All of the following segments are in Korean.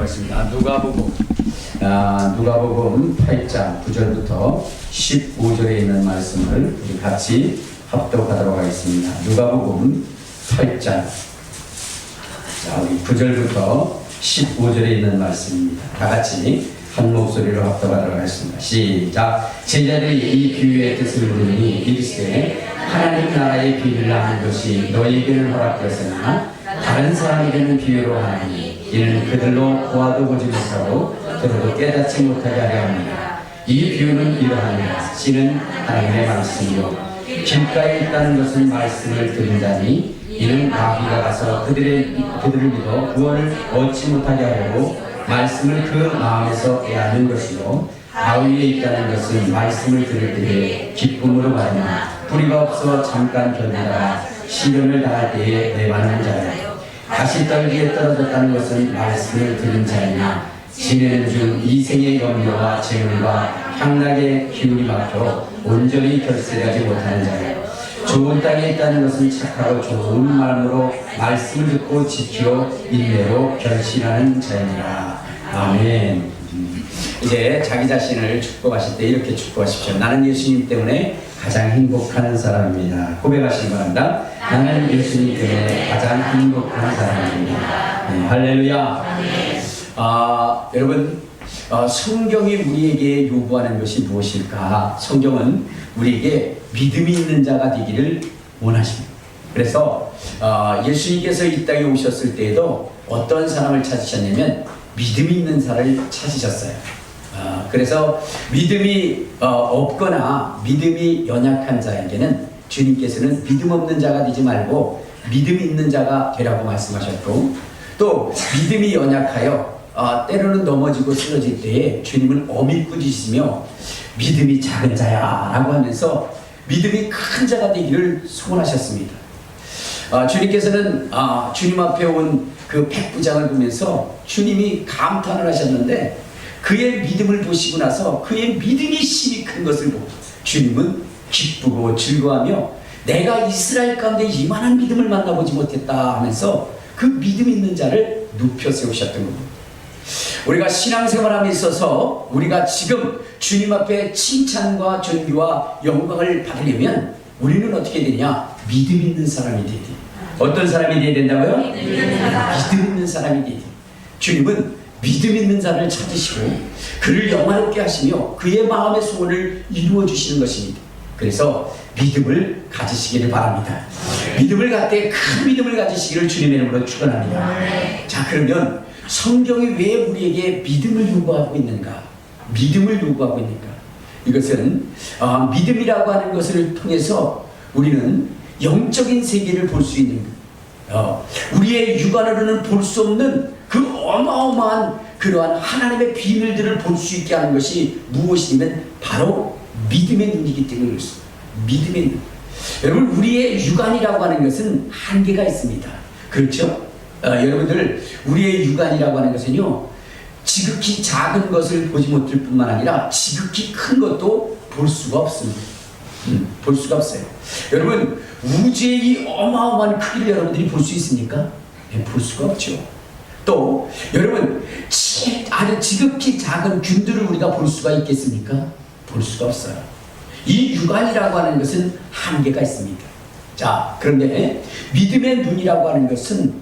하겠습니다. 누가복음 8장 9절부터 15절에 있는 말씀을 우리 같이 합독하도록 하겠습니다. 누가복음 8장, 자, 우리 9절부터 15절에 있는 말씀입니다. 다 같이 한 목소리로 합독하도록 하겠습니다. 시작. 제자들이 이 비유의 뜻을 물으니 이르시되 하나님 나라의 비유를 하는 것이 너희에게는 허락되었으나 다른 사람에게는 비유로 하나니 이는 그들로 보아도 보지 못하고 들어도 깨닫지 못하게 하려 합니다. 이 비유는 이러하니라. 씨는 하나님의 말씀이요 길가에 있다는 것은 말씀을 들은 자니 이는 마귀가 가서 그들을 믿어 구원을 얻지 못하게 하려고 말씀을 그 마음에서 빼앗는 것이요 바위에 있다는 것은 말씀을 들을 때에 기쁨으로 말하나 뿌리가 없어 잠깐 견디다가 시련을 당할 때에 내반하는 자요 가시떨기에 떨어졌다는 것은 말씀을 들은 자이나 지내는 중 이생의 염려와 재물과 향락의 기운이 막혀 온전히 결세하지 못하는 자요 좋은 땅에 있다는 것은 착하고 좋은 마음으로 말씀을 듣고 지키어 인내로 결신하는 자이니라. 아멘. 이제 자기 자신을 축복하실 때 이렇게 축복하십시오. 나는 예수님 때문에 가장 행복한 사람입니다. 고백하시기 바랍니다. 나는 예수님 때문에 가장 행복한 사람입니다. 네, 할렐루야. 여러분, 성경이 우리에게 요구하는 것이 무엇일까? 성경은 우리에게 믿음이 있는 자가 되기를 원하십니다. 그래서 예수님께서 이 땅에 오셨을 때에도 어떤 사람을 찾으셨냐면 믿음이 있는 사람을 찾으셨어요. 그래서 믿음이 없거나 믿음이 연약한 자에게는 주님께서는 믿음 없는 자가 되지 말고 믿음 있는 자가 되라고 말씀하셨고, 또 믿음이 연약하여 때로는 넘어지고 쓰러질 때에 주님은 어미 꾸짖으시며 믿음이 작은 자야 라고 하면서 믿음이 큰 자가 되기를 소원하셨습니다. 주님께서는 주님 앞에 온 그 백부장을 보면서 주님이 감탄을 하셨는데 그의 믿음을 보시고 나서 그의 믿음이 심히 큰 것을 보고 주님은 기쁘고 즐거워하며 내가 이스라엘 가운데 이만한 믿음을 만나보지 못했다 하면서 그 믿음 있는 자를 높여 세우셨던 겁니다. 우리가 신앙생활함에 있어서 우리가 지금 주님 앞에 칭찬과 존귀와 영광을 받으려면 우리는 어떻게 되냐? 믿음 있는 사람이 되야 돼. 어떤 사람이 되어야 된다고요? 믿음 있는 사람이 되야 돼. 주님은 믿음 있는 자를 찾으시고 그를 영화롭게 하시며 그의 마음의 소원을 이루어 주시는 것입니다. 그래서 믿음을 가지시기를 바랍니다. 믿음을 갖되 큰 믿음을 가지시기를 주님의 이름으로 축원합니다. 자, 그러면 성경이 왜 우리에게 믿음을 요구하고 있는가? 믿음을 요구하고 있는가? 이것은 믿음이라고 하는 것을 통해서 우리는 영적인 세계를 볼 수 있는 우리의 육안으로는 볼 수 없는 그 어마어마한 그러한 하나님의 비밀들을 볼 수 있게 하는 것이 무엇이냐면 바로 믿음의 눈이기 때문에 그렇습니다. 믿음의 눈. 여러분, 우리의 육안이라고 하는 것은 한계가 있습니다. 그렇죠? 여러분들, 우리의 육안이라고 하는 것은요, 지극히 작은 것을 보지 못할 뿐만 아니라 지극히 큰 것도 볼 수가 없습니다. 볼 수가 없어요. 여러분, 우주의 이 어마어마한 크기를 여러분들이 볼 수 있습니까? 네, 볼 수가 없죠. 또 여러분, 아주 지극히 작은 균들을 우리가 볼 수가 있겠습니까? 볼 수가 없어요. 이 육안이라고 하는 것은 한계가 있습니다. 자, 그런데 믿음의 눈이라고 하는 것은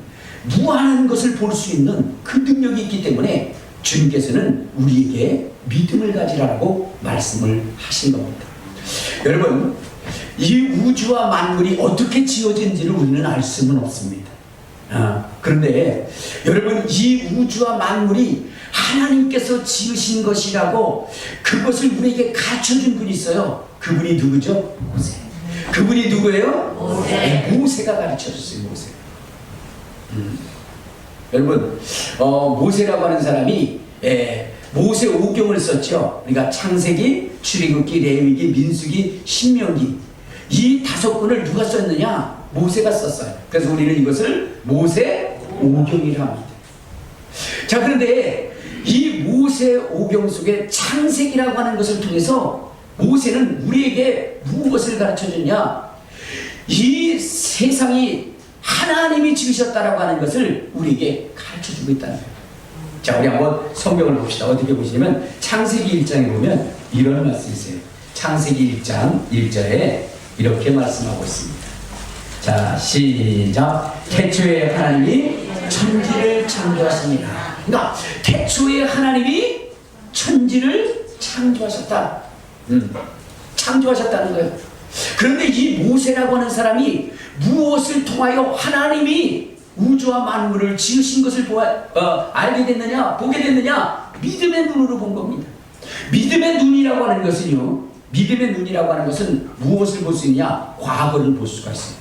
무한한 것을 볼 수 있는 그 능력이 있기 때문에 주님께서는 우리에게 믿음을 가지라고 말씀을 하신 겁니다. 여러분, 이 우주와 만물이 어떻게 지어진지를 우리는 알 수는 없습니다. 그런데 여러분, 이 우주와 만물이 하나님께서 지으신 것이라고 그것을 우리에게 가르쳐준 분이 있어요. 그분이 누구죠? 모세. 그분이 누구예요? 모세. 모세가 가르쳐줬어요. 모세. 여러분, 모세라고 하는 사람이 모세 5경을 썼죠. 그러니까 창세기, 출애굽기, 레위기, 민수기, 신명기, 이 5권을 누가 썼느냐? 모세가 썼어요. 그래서 우리는 이것을 모세 5경이라 합니다. 자, 그런데 이 모세 5경 속에 창세기라고 하는 것을 통해서 모세는 우리에게 무엇을 가르쳐줬냐? 이 세상이 하나님이 지으셨다라고 하는 것을 우리에게 가르쳐주고 있다는 거예요. 자, 우리 한번 성경을 봅시다. 어떻게 보시냐면 창세기 1장에 보면 이런 말씀이 있어요. 창세기 1장 1절에 이렇게 말씀하고 있습니다. 자, 시작. 태초에 하나님이 천지를 창조하십니다. 그러니까 태초에 하나님이 천지를 창조하셨다. 창조하셨다는 거예요. 그런데 이 모세라고 하는 사람이 무엇을 통하여 하나님이 우주와 만물을 지으신 것을 알게 됐느냐, 보게 됐느냐? 믿음의 눈으로 본 겁니다. 믿음의 눈이라고 하는 것은요, 믿음의 눈이라고 하는 것은 무엇을 볼 수 있냐? 과거를 볼 수가 있어요.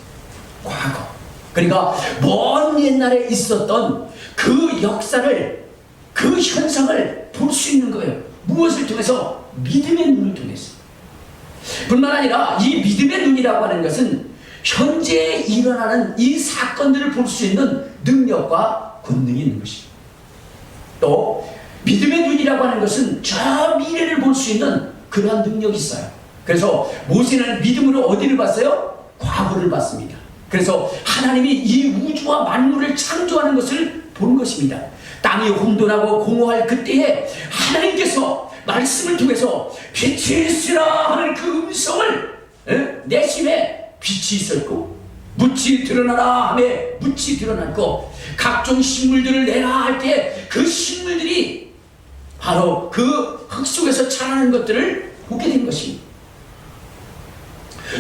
과거. 그러니까 먼 옛날에 있었던 그 역사를, 그 현상을 볼 수 있는 거예요. 무엇을 통해서? 믿음의 눈을 통해서. 뿐만 아니라 이 믿음의 눈이라고 하는 것은 현재 일어나는 이 사건들을 볼 수 있는 능력과 권능이 있는 것입니다. 또 믿음의 눈이라고 하는 것은 저 미래를 볼 수 있는 그러한 능력이 있어요. 그래서 모세는 믿음으로 어디를 봤어요? 과거를 봤습니다. 그래서 하나님이 이 우주와 만물을 창조하는 것을 본 것입니다. 땅이 혼돈하고 공허할 그때에 하나님께서 말씀을 통해서 빛이 있으라 하는 그 음성을 내심에 빛이 있었고, 묻이 드러나라 하며 묻이 드러났고, 각종 식물들을 내라 할 때 그 식물들이 바로 그 흙 속에서 자라는 것들을 보게 된 것입니다.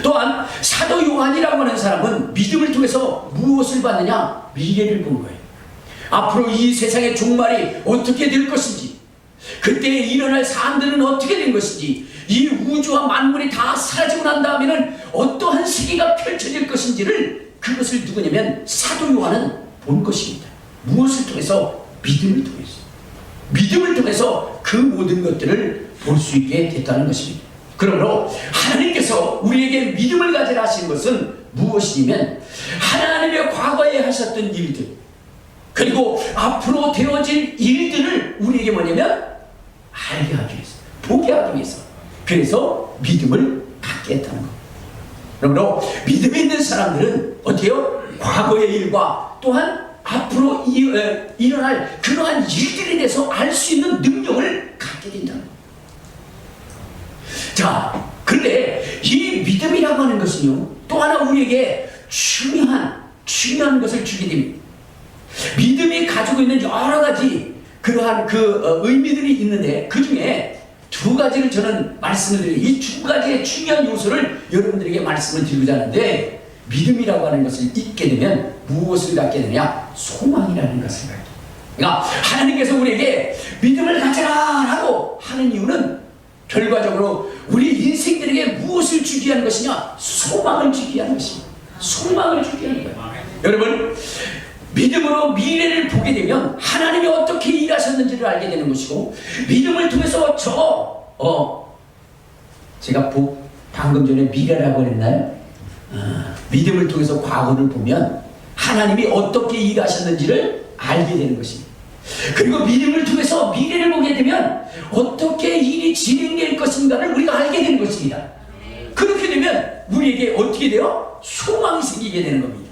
또한 사도 요한이라고 하는 사람은 믿음을 통해서 무엇을 봤느냐? 미래를 본 거예요. 앞으로 이 세상의 종말이 어떻게 될 것인지, 그때에 일어날 사람들은 어떻게 된 것인지, 이 우주와 만물이 다 사라지고 난 다음에는 어떠한 세계가 펼쳐질 것인지를, 그것을 누구냐면 사도 요한은 본 것입니다. 무엇을 통해서? 믿음을 통해서. 믿음을 통해서 그 모든 것들을 볼 수 있게 됐다는 것입니다. 그러므로 하나님께서 우리에게 믿음을 가지라 하신 것은 무엇이냐면 하나님의 과거에 하셨던 일들, 그리고 앞으로 되어질 일들을 우리에게 뭐냐면 알게 하기 위해서, 보게 하기 위해서, 그래서 믿음을 갖게 했다는 것. 그러므로 믿음이 있는 사람들은 어때요? 과거의 일과 또한 앞으로 일어날 그러한 일들에 대해서 알 수 있는 능력을 갖게 된다는 것. 자, 그런데 이 믿음이라고 하는 것은요, 또 하나 우리에게 중요한 것을 주게 됩니다. 믿음이 가지고 있는 여러 가지 그러한 의미들이 있는데, 그 중에 두 가지를 저는 말씀을 드려요. 이 두 가지의 중요한 요소를 여러분들에게 말씀을 드리고자 하는데, 믿음이라고 하는 것을 잊게 되면 무엇을 갖게 되냐? 소망이라는 것을 갖게. 그러니까 하나님께서 우리에게 믿음을 가져라 라고 하는 이유는 결과적으로 우리 인생들에게 무엇을 주기 위한 것이냐? 소망을 주기 위한 것입니다. 소망을 주기 위한 거예요. 여러분, 믿음으로 미래를 보게 되면 하나님이 어떻게 일하셨는지를 알게 되는 것이고, 믿음을 통해서 제가 방금 전에 미래라고 했나요? 믿음을 통해서 과거를 보면 하나님이 어떻게 일하셨는지를 알게 되는 것입니다. 그리고 믿음을 통해서 미래를 보게 되면 어떻게 일이 진행될 것인가를 우리가 알게 되는 것입니다. 그렇게 되면 우리에게 어떻게 돼요? 소망이 생기게 되는 겁니다.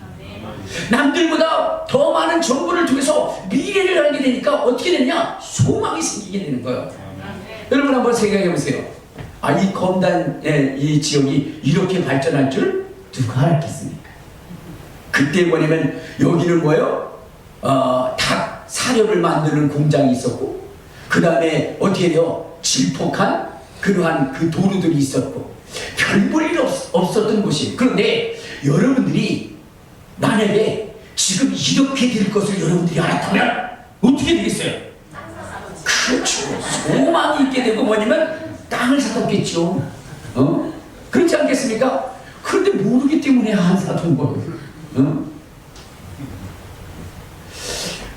남들보다 더 많은 정보를 통해서 미래를 알게 되니까 어떻게 되냐? 소망이 생기게 되는 거예요. 여러분 한번 생각해 보세요. 이 검단 이 지역이 이렇게 발전할 줄 누가 알았겠습니까? 그때 뭐냐면 여기는 뭐예요? 닭 사료를 만드는 공장이 있었고, 그 다음에 어떻게 돼요? 질폭한 그러한 그 도로들이 있었고, 별 볼 일 없었던 곳이에요. 그런데 여러분들이 만약에 지금 이렇게 될 것을 여러분들이 알았다면 어떻게 되겠어요? 그렇죠. 소망이 있게 되고 뭐냐면 땅을 사뒀겠죠. 그렇지 않겠습니까? 그런데 모르기 때문에 안 사둔 거예요.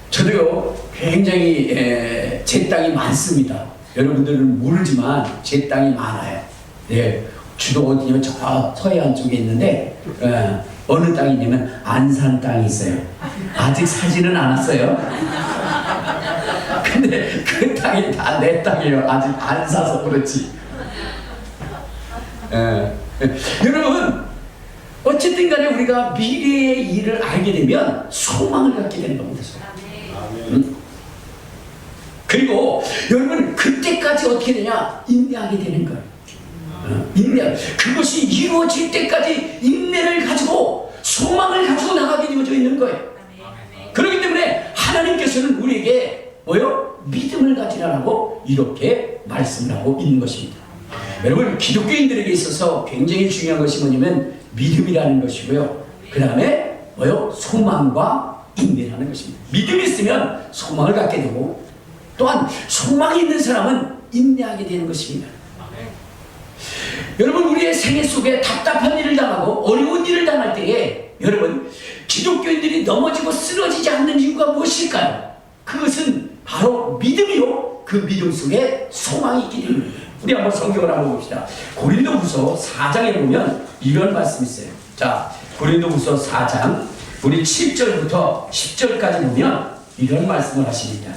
저도요, 굉장히 제 땅이 많습니다. 여러분들은 모르지만 제 땅이 많아요. 예, 주로 어디냐면 저 서해안 쪽에 있는데, 어느 땅이냐면 안산 땅이 있어요. 아직 사지는 않았어요. 근데 그 땅이 다 내 땅이에요. 아직 안 사서 그렇지. 여러분, 어쨌든 간에 우리가 미래의 일을 알게 되면 소망을 갖게 되는 겁니다. 그리고 여러분 그때까지 어떻게 되냐? 인내하게 되는 거예요. 인내. 그것이 이루어질 때까지 인내를 가지고 소망을 가지고 나가게 되어져 있는 거예요. 그렇기 때문에 하나님께서는 우리에게 뭐요? 믿음을 가지라고 이렇게 말씀을 하고 있는 것입니다. 여러분 기독교인들에게 있어서 굉장히 중요한 것이 뭐냐면 믿음이라는 것이고요. 그 다음에 뭐요? 소망과 인내라는 것입니다. 믿음이 있으면 소망을 갖게 되고 또한 소망이 있는 사람은 인내하게 되는 것입니다. 여러분 우리의 생애 속에 답답한 일을 당하고 어려운 일을 당할 때에 여러분 기독교인들이 넘어지고 쓰러지지 않는 이유가 무엇일까요? 그것은 바로 믿음이요. 그 믿음 속에 소망이 있기 때문입니다. 우리 한번 성경을 한번 봅시다. 고린도후서 4장에 보면 이런 말씀이 있어요. 자, 고린도후서 4장 우리 7절부터 10절까지 보면 이런 말씀을 하십니다.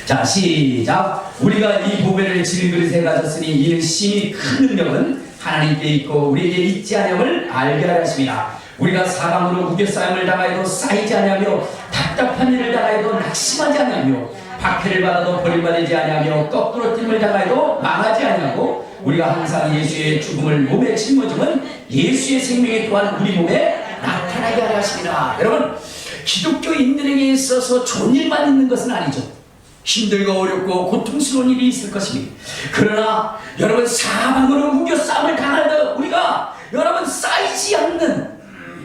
자, 시작. 우리가 이 보배를 지는 그릇에 가졌으니 이는 심히 큰 능력은 하나님께 있고 우리에게 있지 아니함을 알게 하려 하십니다. 우리가 사방으로 무겨싸임을 당하여도 쌓이지 아니하며 답답한 일을 당하여도 낙심하지 아니하며 박해를 받아도 버림받지 아니하며 거꾸로 뜸을 당하여도 망하지 아니하고 우리가 항상 예수의 죽음을 몸에 짊어지면 예수의 생명이 또한 우리 몸에 나타나게 하려 하십니다. 여러분 기독교인들에게 있어서 좋은 일만 있는 것은 아니죠. 힘들고 어렵고 고통스러운 일이 있을 것입니다. 그러나 여러분 사방으로 무겨싸움을 당하여도 우리가 여러분 쌓이지 않는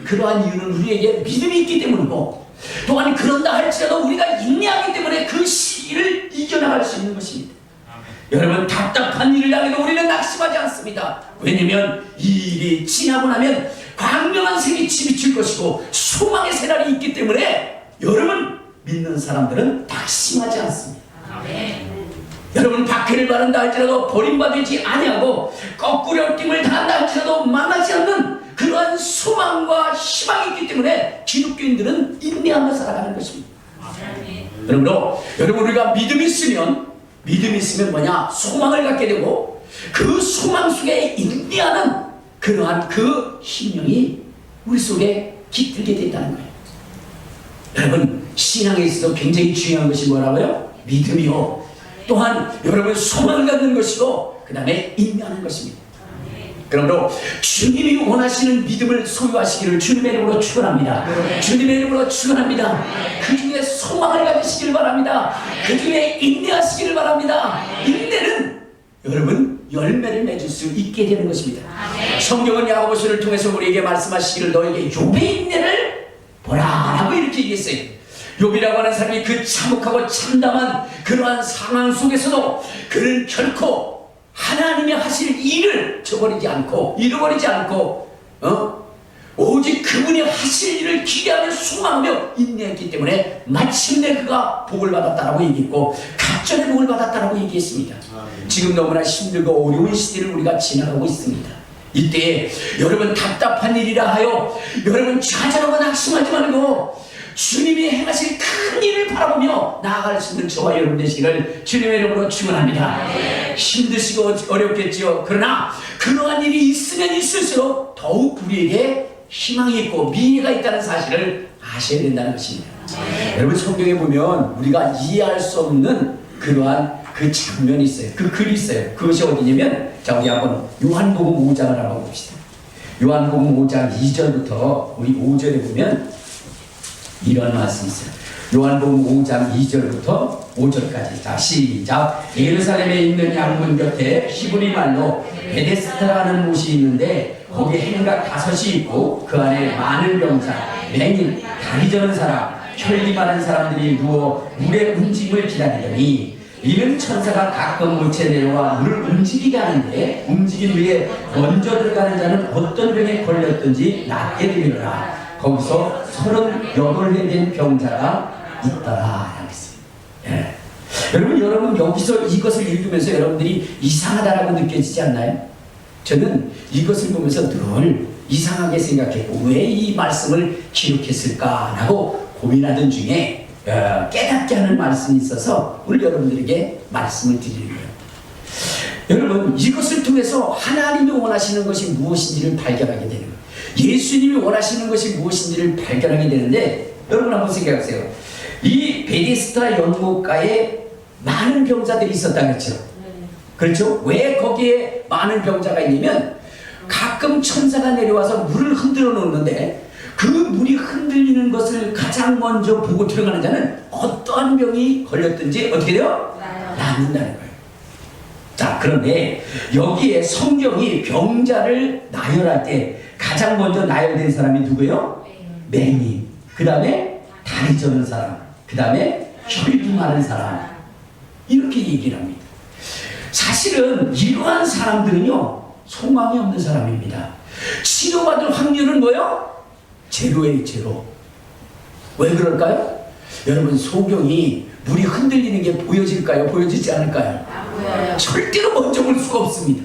그러한 이유는 우리에게 믿음이 있기 때문이고 또한 그런다 할지라도 우리가 인내하기 때문에 그 시기를 이겨나갈 수 있는 것입니다. 여러분 답답한 일을 당해도 우리는 낙심하지 않습니다. 왜냐하면 이 일이 지나고 나면 광명한 색이 비칠 것이고 소망의 새날이 있기 때문에 여러분 믿는 사람들은 낙심하지 않습니다. 여러분 박해를 받는다 할지라도 버림받지 아니하고 거꾸로 낌을 당한다 할지라도 망하지 않는 그러한 소망과 희망이 있기 때문에 기독교인들은 인내하며 살아가는 것입니다. 그러므로 여러분 우리가 믿음이 있으면 뭐냐? 소망을 갖게 되고 그 소망 속에 인내하는 그러한 그 힘령이 우리 속에 깃들게 된다는 거예요. 여러분 신앙에 있어서 굉장히 중요한 것이 뭐라고요? 믿음이요. 또한 여러분 소망을 갖는 것이고 그 다음에 인내하는 것입니다. 그러므로 주님이 원하시는 믿음을 소유하시기를 주님의 이름으로 축원합니다. 주님의 이름으로 축원합니다. 그 중에 소망을 가지시기를 바랍니다. 그 중에 인내하시기를 바랍니다. 인내는 여러분 열매를 맺을 수 있게 되는 것입니다. 성경은 야고보서를 통해서 우리에게 말씀하시기를 너에게 욥의 인내를 보라 라고 이렇게 얘기했어요. 욥이라고 하는 사람이 그 참혹하고 참담한 그러한 상황 속에서도 그는 결코 하나님이 하실 일을 저버리지 않고 잃어버리지 않고 오직 그분이 하실 일을 기대하며 소망하며 인내했기 때문에 마침내 그가 복을 받았다라고 얘기했고 갑절의 복을 받았다라고 얘기했습니다. 지금 너무나 힘들고 어려운 시대를 우리가 지나가고 있습니다. 이때 여러분 답답한 일이라 하여 여러분 좌절하고 낙심하지 말고 주님이 행하실 큰 일을 바라보며 나아갈 수 있는 저와 여러분 되시기를 주님의 이름으로 축원합니다. 힘드시고 어렵겠지요. 그러나 그러한 일이 있으면 있을수록 더욱 우리에게 희망이 있고 미래가 있다는 사실을 아셔야 된다는 것입니다. 여러분 성경에 보면 우리가 이해할 수 없는 그러한 그 장면이 있어요. 그 글이 있어요. 그것이 어디냐면 자 우리 한번 요한복음 5장을 한번 봅시다. 요한복음 5장 2절부터 우리 5절에 보면 이런 말씀이 있어요. 요한복음 5장 2절부터 5절까지. 자 시작. 예루살렘에 있는 양문 곁에 히브리 말로 베데스다라는 곳이 있는데 거기 행각 5이 있고 그 안에 많은 병자, 맹인, 다리 저는 사람, 혈기 많은 사람들이 누워 물의 움직임을 기다리더니 이는 천사가 가끔 물체 내려와 물을 움직이게 하는데 움직인 위에 먼저 들어가는 자는 어떤 병에 걸렸든지 낫게 되리라. 거기서 38회 된 병자가 있더라. 예. 여러분 여기서 이것을 읽으면서 여러분들이 이상하다라고 느껴지지 않나요? 저는 이것을 보면서 늘 이상하게 생각했고 왜 이 말씀을 기록했을까라고 고민하던 중에 깨닫게 하는 말씀이 있어서 오늘 여러분들에게 말씀을 드리는 거예요. 여러분 이것을 통해서 하나님이 원하시는 것이 무엇인지를 발견하게 되는 거예요. 예수님이 원하시는 것이 무엇인지를 발견하게 되는데 여러분 한번 생각하세요. 이 베데스다 연못가에 많은 병자들이 있었다 그랬죠. 그렇죠? 왜 거기에 많은 병자가 있냐면 가끔 천사가 내려와서 물을 흔들어 놓는데 그 물이 흔들리는 것을 가장 먼저 보고 들어가는 자는 어떠한 병이 걸렸든지 어떻게 돼요? 낫는다는 거예요. 자, 그런데 여기에 성경이 병자를 나열할 때 가장 먼저 나열된 사람이 누구예요? 맹인. 그 다음에 다리 저는 사람. 그 다음에 혈기 많은 사람. 이렇게 얘기를 합니다. 사실은 이러한 사람들은요, 소망이 없는 사람입니다. 치료받을 확률은 뭐예요? 제로예요, 제로. 왜 그럴까요? 여러분, 소경이 물이 흔들리는 게 보여질까요? 보여지지 않을까요? 절대로 먼저 볼 수가 없습니다.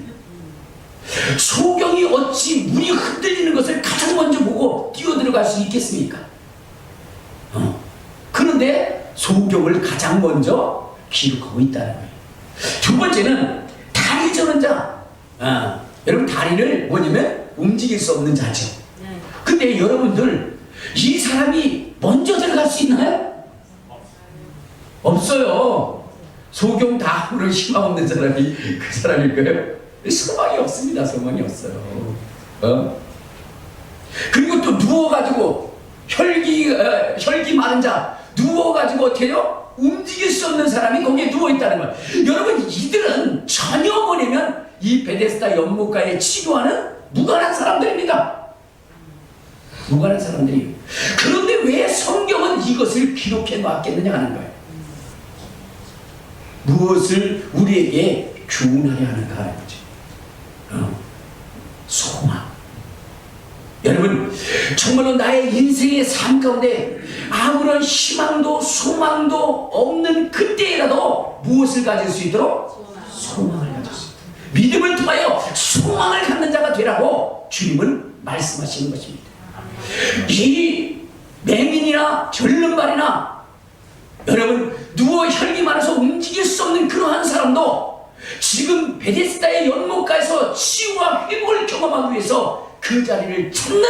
소경이 어찌 물이 흔들리는 것을 가장 먼저 보고 뛰어들어갈 수 있겠습니까? 그런데 소경을 가장 먼저 기록하고 있다는 거예요. 두 번째는 다리 저는 자. 여러분, 다리를 뭐냐면 움직일 수 없는 자죠. 근데 여러분들, 이 사람이 먼저 들어갈 수 있나요? 없어요. 소경 다음으로 희망 없는 사람이 그 사람일 거예요. 소망이 없습니다. 소망이 없어요. 그리고 또 누워가지고 혈기 많은 자, 누워가지고 어떻게 해요? 움직일 수 없는 사람이 거기에 누워있다는 거예요. 여러분, 이들은 전혀 뭐냐면 이 베데스다 연못가에 치료하는 무관한 사람들입니다. 무관한 사람들이에요. 그런데 왜 성경은 이것을 기록해 놨겠느냐 하는 거예요. 무엇을 우리에게 교훈하려 하는가 하는 거죠. 소망. 여러분, 정말로 나의 인생의 삶 가운데 아무런 희망도 소망도 없는 그때라도 무엇을 가질 수 있도록? 소망을 가질 수 있도록. 믿음을 통하여 소망을 갖는 자가 되라고 주님은 말씀하시는 것입니다. 이 맹인이나 절름발이나 여러분, 누워 혈기 많아서 움직일 수 없는 그러한 사람도 지금 베데스다의 연못가에서 치유와 회복을 경험하기 위해서 그 자리를 찾는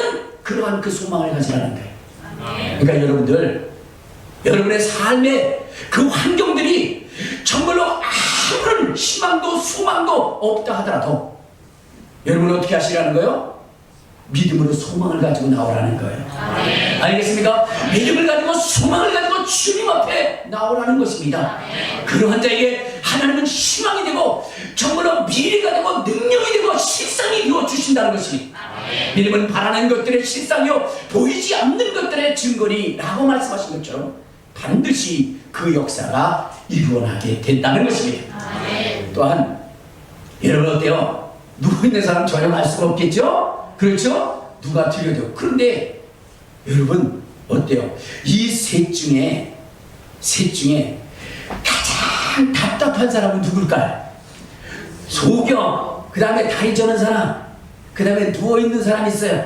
그러한 그 소망을 가지라는 거예요. 그러니까 여러분들, 여러분의 삶의 그 환경들이 정말로 아무런 희망도 소망도 없다 하더라도 여러분 어떻게 하시라는 거예요? 믿음으로 소망을 가지고 나오라는 거예요. 알겠습니까? 믿음을 가지고 소망을 가지고 주님 앞에 나오라는 것입니다. 그러한 자에게 하나님은 희망이 되고 정말로 미래가 되고 능력이 되고 실상이 되어 주신다는 것입니다. 믿음은 바라는 것들의 실상이요 보이지 않는 것들의 증거리라고 말씀하신 것처럼 반드시 그 역사가 일어나게 된다는 것입니다. 또한 여러분 어때요? 누워있는 사람 전혀 알 수가 없겠죠? 그렇죠? 누가 들려도. 그런데 여러분 어때요? 이 셋 중에 가장 답답한 사람은 누굴까요? 소경, 그 다음에 다리 저는 사람, 그 다음에 누워있는 사람이 있어요.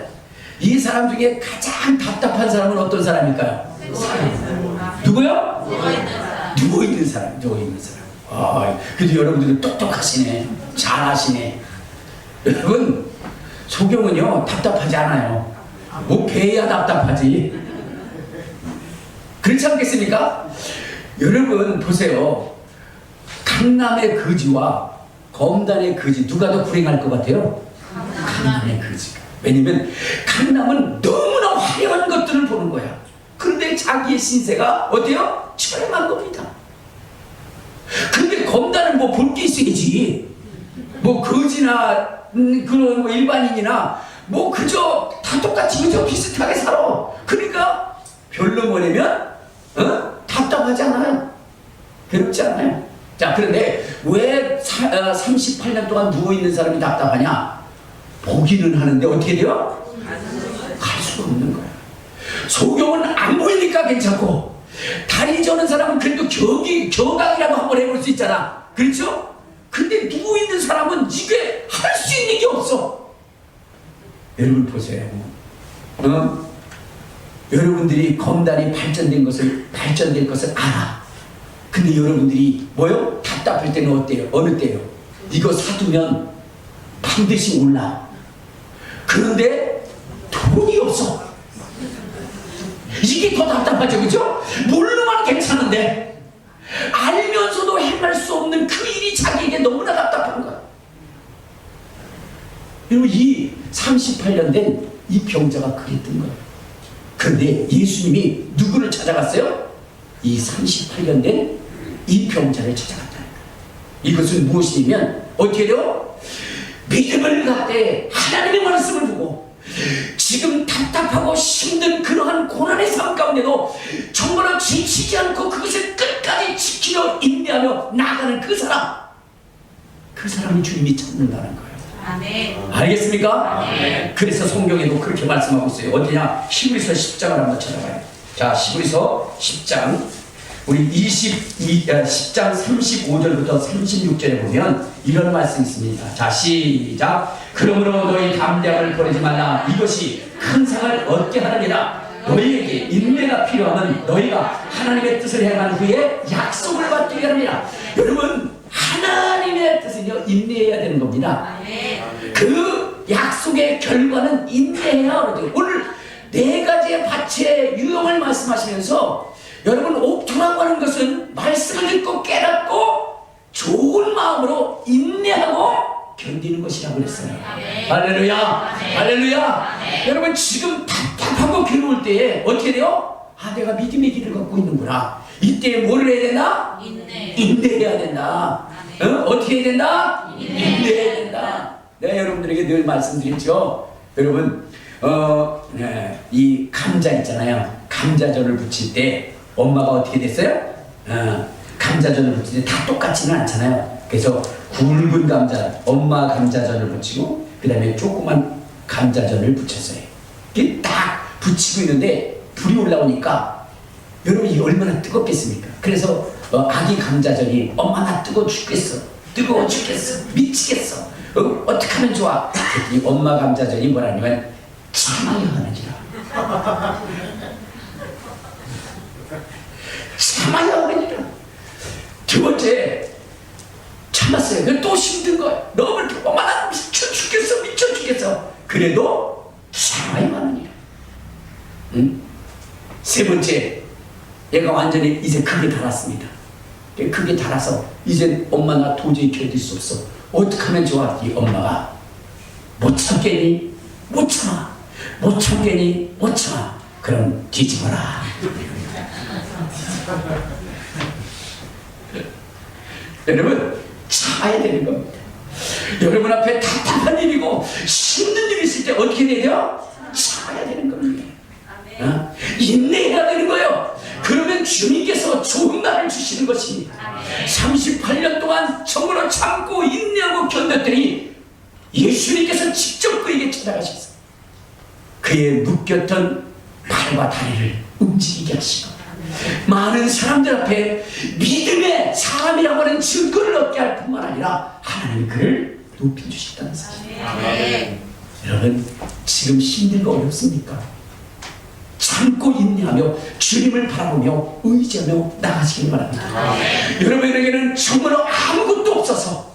이 사람 중에 가장 답답한 사람은 어떤 사람일까요? 누구요? 누워있는 사람. 그래도 여러분들은 똑똑하시네. 잘하시네. 여러분, 소경은요 답답하지 않아요. 뭐 배야 답답하지. 그렇지 않겠습니까? 여러분 보세요. 강남의 거지와 검단의 거지 누가 더 불행할 것 같아요? 강남의 거지가. 왜냐면 강남은 너무나 화려한 것들을 보는 거야. 그런데 자기의 신세가 어때요? 처량한 겁니다. 근데 검단은 뭐 볼 게 있어야지. 뭐 거지나 그런 뭐 일반인이나 뭐 그저 다 똑같이 그저 비슷하게 살아. 그러니까 별로 뭐냐면 답답하지 않아요. 괴롭지 않아요. 자, 그런데 왜 38년 동안 누워있는 사람이 답답하냐? 보기는 하는데 어떻게 돼요? 갈 수가 없는 거야. 소경은 안 보이니까 괜찮고 다리 저는 사람은 그래도 겨강이라도 한번 해볼 수 있잖아. 그렇죠? 근데 누워있는 사람은 이게 할 수 있는 게 없어. 여러분 보세요. 여러분들이 검단이 발전될 것을 알아. 근데 여러분들이 뭐요? 답답할 때는 어때요? 어느 때요? 이거 사두면 반드시 올라. 그런데 돈이 없어. 이게 더 답답하죠, 그죠? 모르면 괜찮은데 알면서 알아서도 행할 수 없는 그 일이 자기에게 너무나 답답한 거야. 그리고 이 38년 된 이 병자가 그랬던 거예요. 그런데 예수님이 누구를 찾아갔어요? 이 38년 된 이 병자를 찾아갔다는 거예요. 이것은 무엇이냐면 어떻게 돼요? 믿음을 갖되 하나님의 말씀을 보고 지금 답답하고 힘든 그러한 고난의 삶 가운데도 정말로 지치지 않고 그것을 끝까지 지키며 인내하며 나아가는 그 사람이 주님이 찾는다는 거예요. 아멘. 알겠습니까? 아멘. 그래서 성경에도 그렇게 말씀하고 있어요. 어디냐? 히브리서 10장을 한번 찾아봐요. 자, 히브리서 10장 우리 10장 35절부터 36절에 보면 이런 말씀이 있습니다. 자, 시작. 그러므로 너희 담대함을 버리지 말라. 이것이 큰 상을 얻게 하느니라. 너희에게 인내가 필요하면 너희가 하나님의 뜻을 행한 후에 약속을 받게 하느니라. 여러분, 하나님의 뜻은요, 인내해야 되는 겁니다. 그 약속의 결과는 인내해야 하거든요. 오늘 네 가지의 밭의 유형을 말씀하시면서 여러분, 옥토라고 하는 것은 말씀을 듣고 깨닫고 좋은 마음으로 인내하고 견디는 것이라고 그랬어요. 할렐루야. 할렐루야. 여러분, 지금 답답하고 괴로울 때에 어떻게 돼요? 아, 내가 믿음의 길을 걷고 있는구나. 이때 뭐를 해야 된다? 인내해야 된다. 어떻게 해야 된다? 인내해야 된다. 내가 여러분들에게 늘 말씀드렸죠. 여러분, 이 감자 있잖아요. 감자전을 부칠 때 엄마가 어떻게 됐어요? 감자전을 부칠 때 다 똑같지는 않잖아요. 그래서 굵은 감자, 엄마 감자전을 부치고 그 다음에 조그만 감자전을 부쳤어요. 이게 딱 부치고 있는데 불이 올라오니까 여러분, 이게 얼마나 뜨겁겠습니까? 그래서 아기 감자전이 엄마 나 뜨거워 죽겠어, 뜨거워 죽겠어, 미치겠어, 어떻게 하면 좋아? 그랬더니 엄마 감자전이 뭐라냐면 참아야 하느니라. 참아야 하느니라. 두 번째 참았어요. 또 힘든 거야. 너무 이렇게 엄마 나 미쳐 죽겠어. 그래도 참아야 하느니라. 세 번째, 얘가 완전히 이제 크게 달았습니다. 크게 달아서 이제 엄마 나 도저히 견딜 수 없어. 어떻게 하면 좋아? 이 엄마가 못 참겠니? 못 참아. 못 참겠니? 못 참아. 그럼 뒤집어라. 여러분, 참아야 되는 겁니다. 여러분 앞에 답답한 일이고 힘든 일이 있을 때 어떻게 해야 돼요? 참아야 되는 겁니다. 인내해야 되는 거예요. 그러면 주님께서 좋은 날을 주시는 것입니다. 38년 동안 정말로 참고 인내하고 견뎠더니 예수님께서 직접 그에게 찾아가셔서 그의 묶였던 발과 다리를 움직이게 하시고 많은 사람들 앞에 믿음의 사람이라고 하는 증거를 얻게 할 뿐만 아니라 하나님이 그를 높여주셨다는 사실. 여러분, 지금 힘든 거 어렵습니까? 참고 인내하며 주님을 바라보며 의지하며 나가시길 바랍니다. 여러분에게는 정말로 아무것도 없어서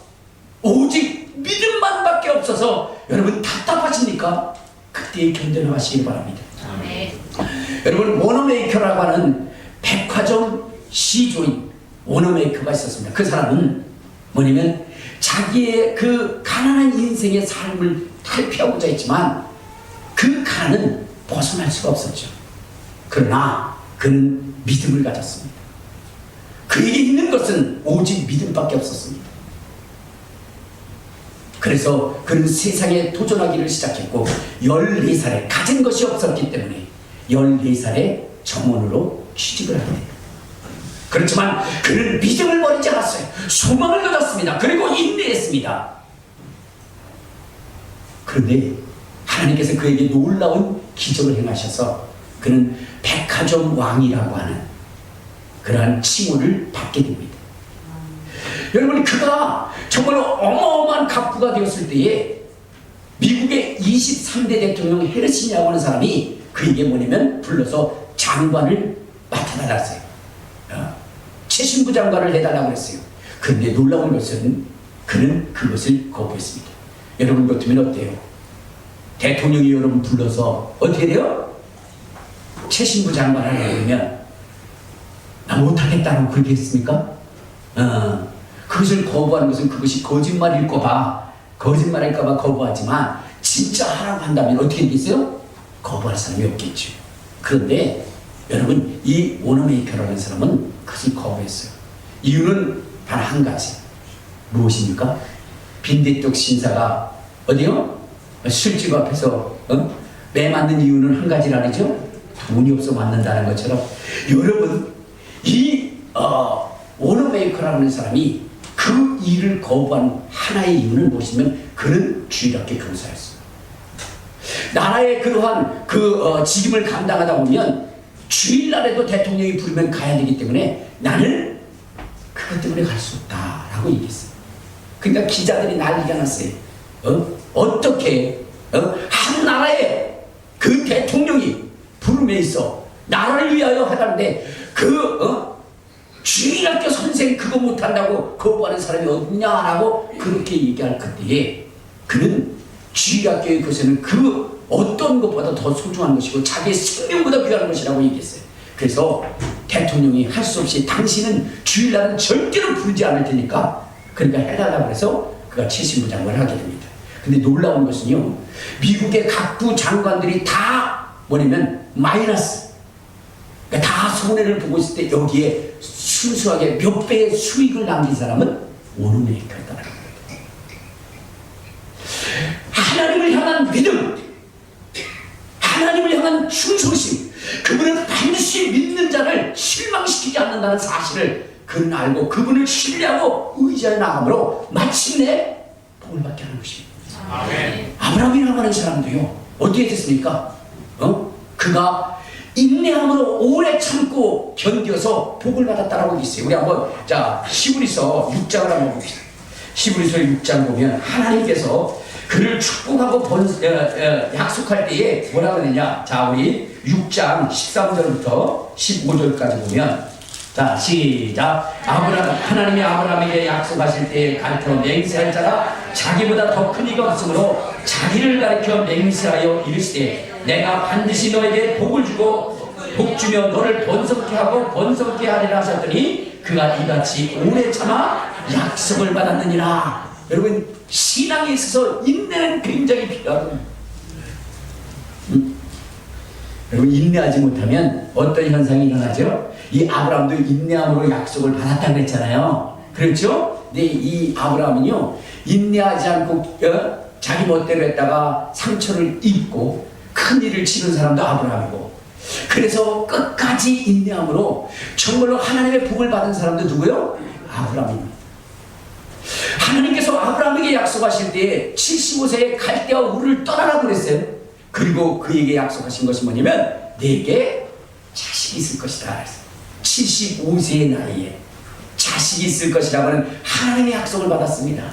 오직 믿음만밖에 없어서 여러분 답답하십니까? 그때 견뎌나가시길 바랍니다. 여러분, 워너메이커라고 하는 백화점 시조인 워너메이커가 있었습니다. 그 사람은 뭐냐면 자기의 그 가난한 인생의 삶을 탈피하고자 했지만 그 가난은 벗어날 수가 없었죠. 그러나 그는 믿음을 가졌습니다. 그에게 있는 것은 오직 믿음밖에 없었습니다. 그래서 그는 세상에 도전하기를 시작했고 14살에 가진 것이 없었기 때문에 14살에 정원으로 취직을 하게 됩니다. 그렇지만 그는 믿음을 버리지 않았어요. 소망을 가졌습니다. 그리고 인내했습니다. 그런데 하나님께서 그에게 놀라운 기적을 행하셔서 그는 백화점 왕이라고 하는 그러한 칭호를 받게 됩니다. 여러분, 그가 정말로 어마어마한 갑부가 되었을 때에 미국의 23대 대통령 헤르신이라고 하는 사람이 그에게 뭐냐면 불러서 장관을 맡아달라고 했어요. 최신부 장관을 해달라고 했어요. 그런데 놀라운 것은 그는 그것을 거부했습니다. 여러분 같으면 어때요? 대통령이 여러분 불러서 어떻게 돼요? 최신부 장관을 하려면 나 못하겠다고 그렇게 했습니까? 그것을 거부하는 것은 그것이 거짓말일까봐 거부하지만 진짜 하라고 한다면 어떻게 되겠어요? 거부할 사람이 없겠죠. 그런데 여러분, 이 워너메이커라는 사람은 그것을 거부했어요. 이유는 단 한 가지. 무엇입니까? 빈대떡 신사가 어디요? 술집 앞에서 매 맞는 이유는 한 가지라죠. 돈이 없어 맞는다는 것처럼 여러분, 이 워너메이커라는 사람이 그 일을 거부한 하나의 이유는 무엇이면 그는 주일학교 교사였어요. 나라의 그러한 직임을 감당하다 보면 주일날에도 대통령이 부르면 가야 되기 때문에 나는 그것 때문에 갈 수 없다라고 얘기했어요. 그러니까 기자들이 난리가 났어요. 어떻게 한 나라의 그 대통령이 부름에 있어 나라를 위하여 하다는데 주일학교 선생 그거 못한다고 거부하는 사람이 어딨냐라고 그렇게 얘기할 그때에 그는 주일학교의 것에는 그 어떤 것보다 더 소중한 것이고 자기의 생명보다 귀한 것이라고 얘기했어요. 그래서 대통령이 할 수 없이 당신은 주일날은 절대로 부르지 않을 테니까 그러니까 해달라고 해서 그가 칠신부장관을 하게 됩니다. 근데 놀라운 것은요, 미국의 각부 장관들이 다 뭐냐면 마이너스, 그러니까 다 손해를 보고 있을 때 여기에 순수하게 몇 배의 수익을 남긴 사람은 워너메이커였다는 겁니다. 하나님을 향한 믿음, 하나님을 향한 충성심, 그분은 반드시 믿는 자를 실망시키지 않는다는 사실을 그는 알고 그분을 신뢰하고 의지하여 나감으로 마침내 복을 받게 하는 것입니다. 아멘. 아브라함이라고 하는 사람도요, 어떻게 됐습니까? 그가 인내함으로 오래 참고 견뎌서 복을 받았다라고 있어요. 우리 한번 히브리서 6장을 한번 봅시다. 히브리서 6장 보면 하나님께서 그를 축복하고 약속할 때에 뭐라고 하느냐. 우리 6장 13절부터 15절까지 보면 시작. 하나님이 아브라함에게 약속하실 때에 가르쳐 맹세할 자가 자기보다 더 큰 이가 없으므로 자기를 가르쳐 맹세하여 이르시되 내가 반드시 너에게 복을 주고 복 주며 너를 번성케 하고 번성케 하리라 하셨더니 그가 이같이 오래 참아 약속을 받았느니라. 여러분, 신앙에 있어서 인내는 굉장히 필요하거든요. 여러분, 인내하지 못하면 어떤 현상이 일어나죠? 이 아브라함도 인내함으로 약속을 받았다고 그랬잖아요. 그렇죠? 근데 이 아브라함은요, 인내하지 않고 자기 멋대로 했다가 상처를 입고 큰 일을 치는 사람도 아브라함이고, 그래서 끝까지 인내함으로 정말로 하나님의 복을 받은 사람도 누구요? 아브라함입니다. 하나님께서 아브라함에게 약속하실 때에 75세에 갈대아 우르를 떠나라고 그랬어요. 그리고 그에게 약속하신 것이 뭐냐면 내게 자식이 있을 것이다. 75세의 나이에 자식이 있을 것이라고 하는 하나님의 약속을 받았습니다.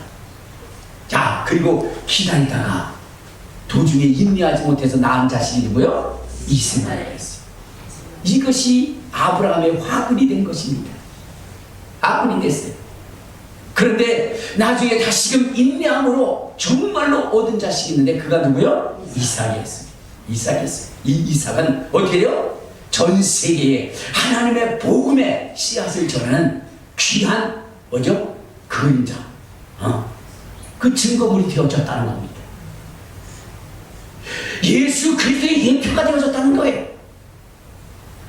그리고 기다리다가 도중에 인내하지 못해서 낳은 자식이 누구요? 이스마엘이었어요. 이것이 아브라함의 화근이 된 것입니다. 화근이 됐어요. 그런데 나중에 다시금 인내함으로 정말로 얻은 자식이 있는데 그가 누구요? 이삭이었어요. 이 이삭은 어떻게 돼요? 전 세계에 하나님의 복음의 씨앗을 전하는 귀한 뭐죠? 그림자, 그 증거물이 되어졌다는 겁니다. 예수 그리스도의 예표가 되어졌다는 거예요.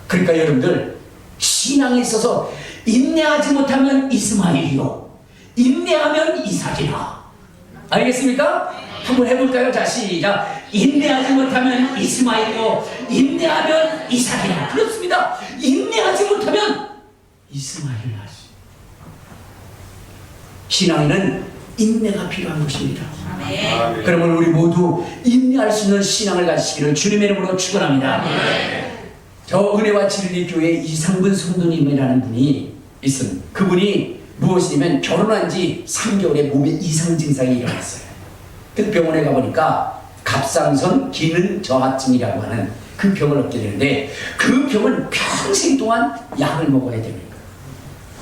그러니까 여러분들, 신앙에 있어서 인내하지 못하면 이스마엘이요, 인내하면 이삭이라. 알겠습니까? 한번 해볼까요? 시작. 인내하지 못하면 이스마엘이요, 인내하면 이삭이라. 그렇습니다. 인내하지 못하면 이스마엘을 낳을 수. 신앙에는 인내가 필요한 것입니다. 아멘. 그러면 우리 모두 인내할 수 있는 신앙을 가지시기를 주님의 이름으로 축원합니다. 저 은혜와 진리 교회 이상분 성도님이라는 분이 있습니다. 그분이 무엇이냐면 결혼한 지 3개월에 몸에 이상 증상이 일어났어요. 그 병원에 가보니까 갑상선 기능 저하증이라고 하는 그 병을 얻게 되는데 그 병은 평생 동안 약을 먹어야 됩니다.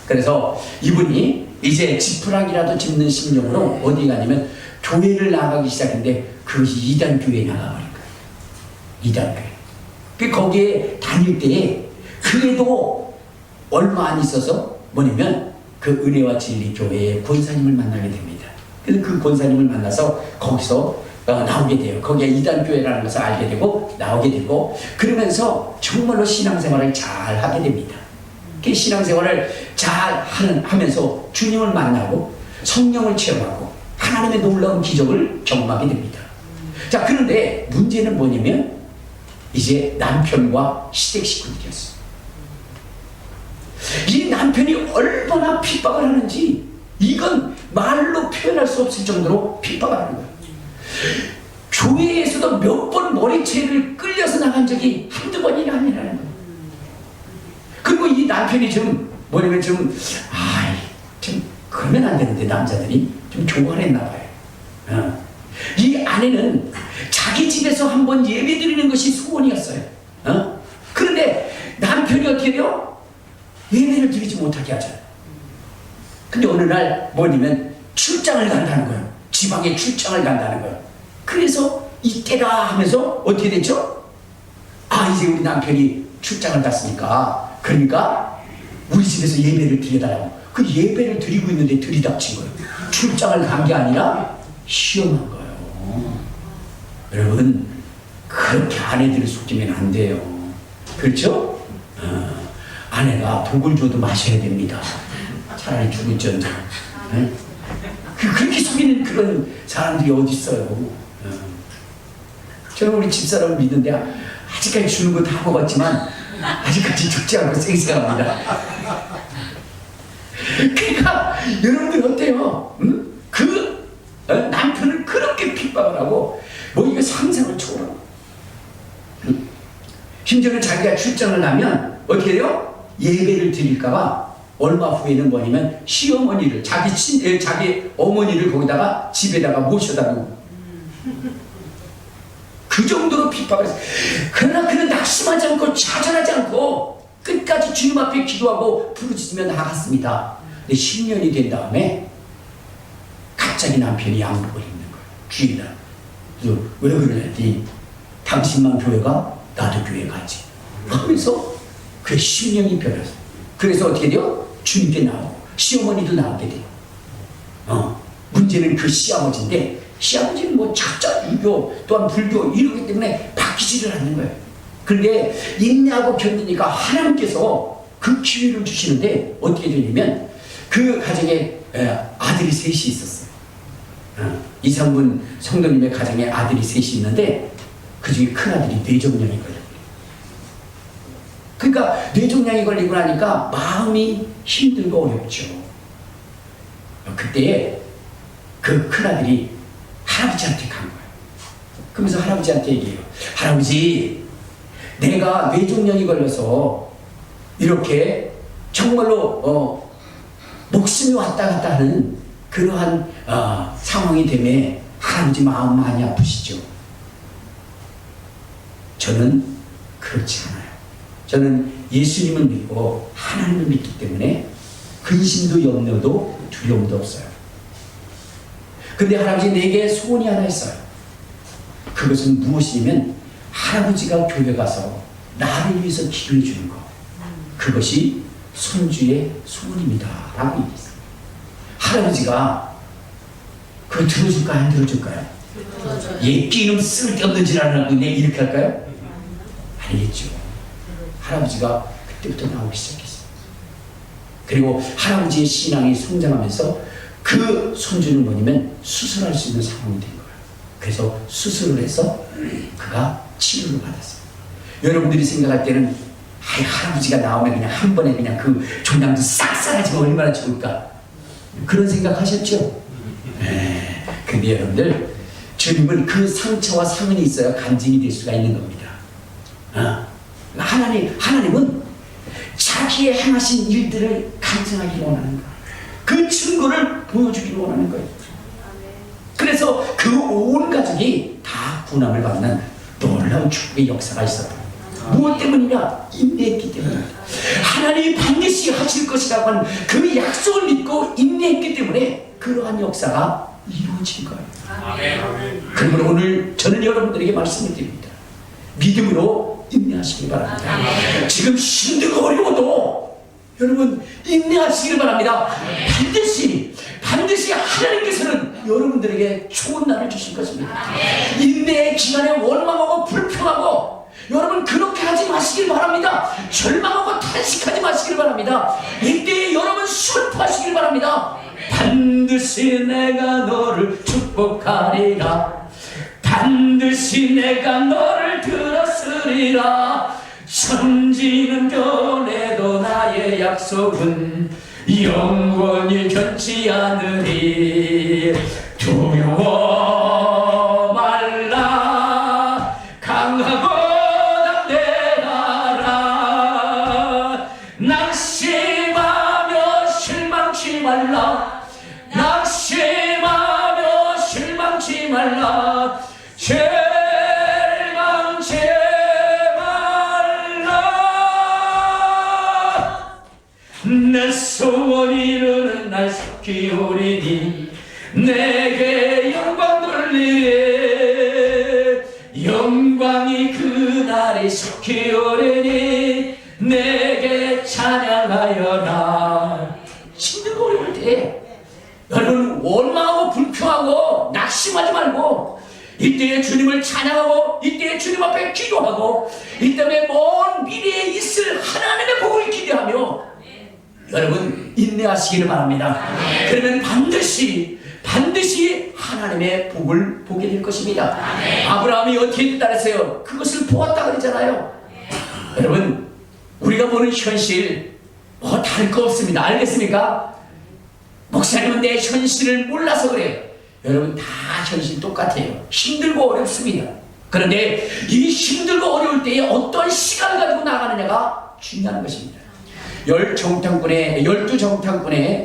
그래서 이분이 이제 지푸라기라도 짚는 심정으로 어디 가냐면 교회를 나가기 시작했는데 그것이 이단 교회에 나가버린 거예요. 이단 교회. 그 거기에 다닐 때에 그래도 얼마 안 있어서 뭐냐면 그 은혜와 진리 교회의 권사님을 만나게 됩니다. 그래서 그 권사님을 만나서 거기서 나오게 돼요. 거기에 이단교회라는 것을 알게 되고 나오게 되고, 그러면서 정말로 신앙생활을 잘 하게 됩니다. 그 신앙생활을 잘 하면서 주님을 만나고 성령을 체험하고 하나님의 놀라운 기적을 경험하게 됩니다. 자, 그런데 문제는 뭐냐면 이제 남편과 시댁 식구들이었어요. 이 남편이 얼마나 핍박을 하는지 이건 말로 표현할 수 없을 정도로 핍박을 하는 거예요. 교회에서도 몇 번 머리채를 끌려서 나간 적이 한두 번이 아니라는 거예요. 그리고 이 남편이 좀 뭐냐면 좀 그러면 안 되는데 남자들이 좀 교활했나 봐요. 이 아내는 자기 집에서 한번 예배 드리는 것이 소원이었어요. 그런데 남편이 어떻게 돼요? 예배를 드리지 못하게 하잖아요. 근데 어느 날 뭐냐면 출장을 간다는 거예요. 지방에 출장을 간다는 거예요. 그래서 이때다 하면서 어떻게 됐죠? 이제 우리 남편이 출장을 갔으니까 그러니까 우리 집에서 예배를 드려달라고. 그 예배를 드리고 있는데 들이닥친 거예요. 출장을 간 게 아니라 시험한 거예요. 여러분, 그렇게 아내들을 속이면 안 돼요. 그렇죠? 아내가 독을 줘도 마셔야 됩니다. 차라리 죽을지언정. 그렇게 속이는 그런 사람들이 어디 있어요? 저는 우리 집사람을 믿는데 아직까지 주는 거 다 먹었지만 아직까지 죽지 않고 생생합니다. 그러니까 여러분들 어때요? 남편을 그렇게 핍박을 하고 뭐 이거 상상을 초월하고, 심지어는 자기가 출장을 하면 어떻게 해요? 예배를 드릴까봐 얼마 후에는 뭐냐면 시어머니를 자기 어머니를 거기다가 집에다가 모셔다 두고 그 정도로 핍박을 했어요. 그러나 그는 낙심하지 않고 좌절하지 않고 끝까지 주님 앞에 기도하고 부르짖으며 나갔습니다. 근데 10년이 된 다음에 갑자기 남편이 양복을 입는 거예요. 주일날. 그래서 왜 그러냐니 당신만 교회가 나도 교회 가지 하면서 그 10년이 변했어요. 그래서 어떻게 돼요? 주님께 나오고 시어머니도 나오게 돼요. 문제는 그 시아버지인데 시아버지는 뭐 작자 유교 또한 불교 이러기 때문에 바뀌지를 않는 거예요. 그런데 인내하고 견디니까 하나님께서 그 기회를 주시는데 어떻게 되냐면 그 가정에 아들이 셋이 있었어요. 이상분 성도님의 가정에 아들이 셋이 있는데 그 중에 큰 아들이 뇌종양이 걸려요. 그러니까 뇌종양이 걸리고 나니까 마음이 힘들고 어렵죠. 그때 그 큰아들이 할아버지한테 간 거예요. 그러면서 할아버지한테 얘기해요. 할아버지, 내가 뇌종양이 걸려서 이렇게 정말로 목숨이 왔다 갔다 하는 그러한 상황이 되면 할아버지 마음 많이 아프시죠? 저는 그렇지 않아요. 저는 예수님을 믿고 하나님을 믿기 때문에 근심도 염려도 두려움도 없어요. 근데 할아버지, 내게 소원이 하나 있어요. 그것은 무엇이냐면 할아버지가 교회 가서 나를 위해서 기도해 주는 거. 그것이 손주의 소원입니다 라고 얘기했어요. 할아버지가 그거 들어줄까요? 안 들어줄까요? 끼놈 쓸데없는 짓 안 하고 이렇게 할까요? 아니겠죠. 할아버지가 그때부터 나오기 시작했어요. 그리고 할아버지의 신앙이 성장하면서 그 손주는 뭐냐면 수술할 수 있는 상황이 된 거예요. 그래서 수술을 해서 그가 치료를 받았어요. 여러분들이 생각할 때는 할아버지가 나오면 그냥 한 번에 그냥 그 종양도 싹 사라지면 얼마나 좋을까, 그런 생각 하셨죠? 근데 여러분들, 주님은 그 상처와 상흔이 있어야 간증이 될 수가 있는 겁니다. 하나님은 자기의 행하신 일들을 간증하기 원하는 거예요. 그 증거를 보여주기 원하는 거예요. 그래서 그 온 가족이 다 구원함을 받는 놀라운 축복의 역사가 있었다. 무엇 때문이냐? 인내했기 때문입니다. 하나님이 반드시 하실 것이라고 하는 그 약속을 믿고 인내했기 때문에 그러한 역사가 이루어진 거예요. 그러므로 오늘 저는 여러분들에게 말씀을 드립니다. 믿음으로 인내하시기 바랍니다. 지금 힘들고 어려워도 여러분 인내하시기를 바랍니다. 반드시 하나님께서는 여러분들에게 좋은 날을 주실 것입니다. 인내의 기간에 원망하고 불평하고 여러분 그렇게 하지 마시길 바랍니다. 절망하고 탄식하지 마시길 바랍니다. 이때에 여러분 슬퍼하시길 바랍니다. 반드시 내가 너를 축복하리라. 반드시 내가 너를 들었으리라. 천지는 변해도 나의 약속은 영원히 변치 않으리. 두려워 말라. 강하고 담대하라. 낙심하며 실망치 말라. 낙심하며 실망치 말라. 실망치 말라. 내 소원 이루는 날 속히 오리니 내게 영광 돌리리. 영광이 그날이 속히 오리니 내게 찬양하여라. 힘들고 어려울 때 여러분 원망하고 불평하고 낙심하지 말고 이때에 주님을 찬양하고 이때에 주님 앞에 기도하고 이때에 먼 미래에 있을 하나님의 복을 기대하며 여러분 인내하시기를 바랍니다. 그러면 반드시 하나님의 복을 보게 될 것입니다. 아브라함이 어떻게 따랐어요? 그것을 보았다 그러잖아요. 여러분 우리가 보는 현실 뭐 다를 거 없습니다. 알겠습니까? 목사님은 내 현실을 몰라서 그래요. 여러분 다 현실 똑같아요. 힘들고 어렵습니다. 그런데 이 힘들고 어려울 때에 어떤 시간을 가지고 나가느냐가 중요한 것입니다. 12정탐꾼의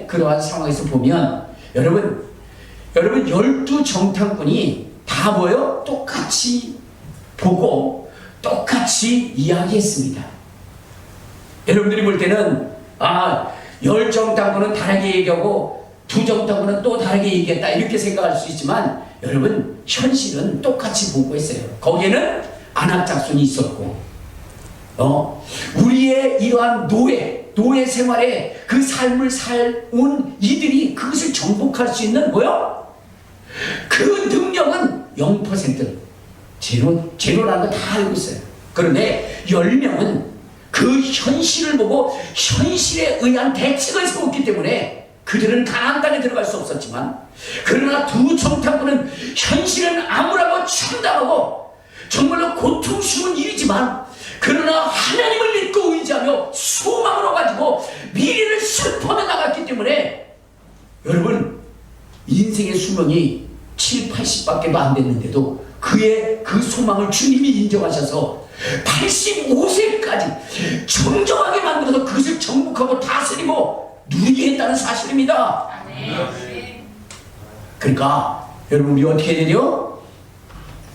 그러한 상황에서 보면 여러분 12정탐꾼이 다 뭐요? 똑같이 보고 똑같이 이야기했습니다. 여러분들이 볼 때는 10정탐꾼은 다르게 얘기하고 2정탐꾼은 또 다르게 얘기했다 이렇게 생각할 수 있지만 여러분 현실은 똑같이 보고했어요. 거기에는 안악작손이 있었고 우리의 이러한 노예 생활에 그 삶을 살온 이들이 그것을 정복할 수 있는 그 능력은 0%, 제로라는 거 다 알고 있어요. 그런데 10명은 그 현실을 보고 현실에 의한 대책을 세웠기 때문에 그들은 가나안 땅에 들어갈 수 없었지만 그러나 2정탐꾼은 현실은 암울하고 참담하고 정말로 고통스러운 일이지만 그러나 하나님을 믿고 의지하며 소망으로 가지고 미래를 슬퍼하며 나갔기 때문에 여러분 인생의 수명이 7, 80밖에 안 됐는데도 그의 그 소망을 주님이 인정하셔서 85세까지 정정하게 만들어서 그것을 정복하고 다스리고 누리게 했다는 사실입니다. 그러니까 여러분 우리 어떻게 해야 되죠?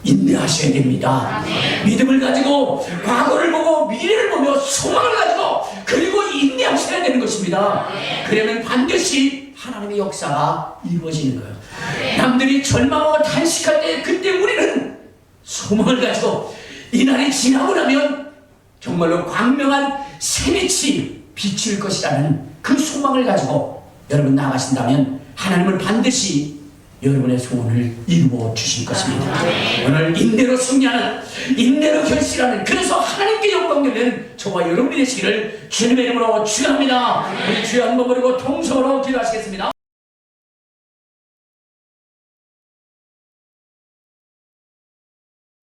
인내하셔야 됩니다. 믿음을 가지고 과거를 보고 미래를 보며 소망을 가지고 그리고 인내하셔야 되는 것입니다. 그러면 반드시 하나님의 역사가 이루어지는 거예요. 남들이 절망하고 탄식할 때 그때 우리는 소망을 가지고 이날이 지나고 나면 정말로 광명한 새빛이 비칠 것이라는 그 소망을 가지고 여러분 나가신다면 하나님은 반드시 여러분의 소원을 이루어 주실 것입니다. 오늘 인내로 승리하는, 인내로 결실하는, 그래서 하나님께 영광 돌리는 저와 여러분이 되시기를 주님의 이름으로 축원합니다. 우리 주여 한번 부르고 통성으로 기도하시겠습니다.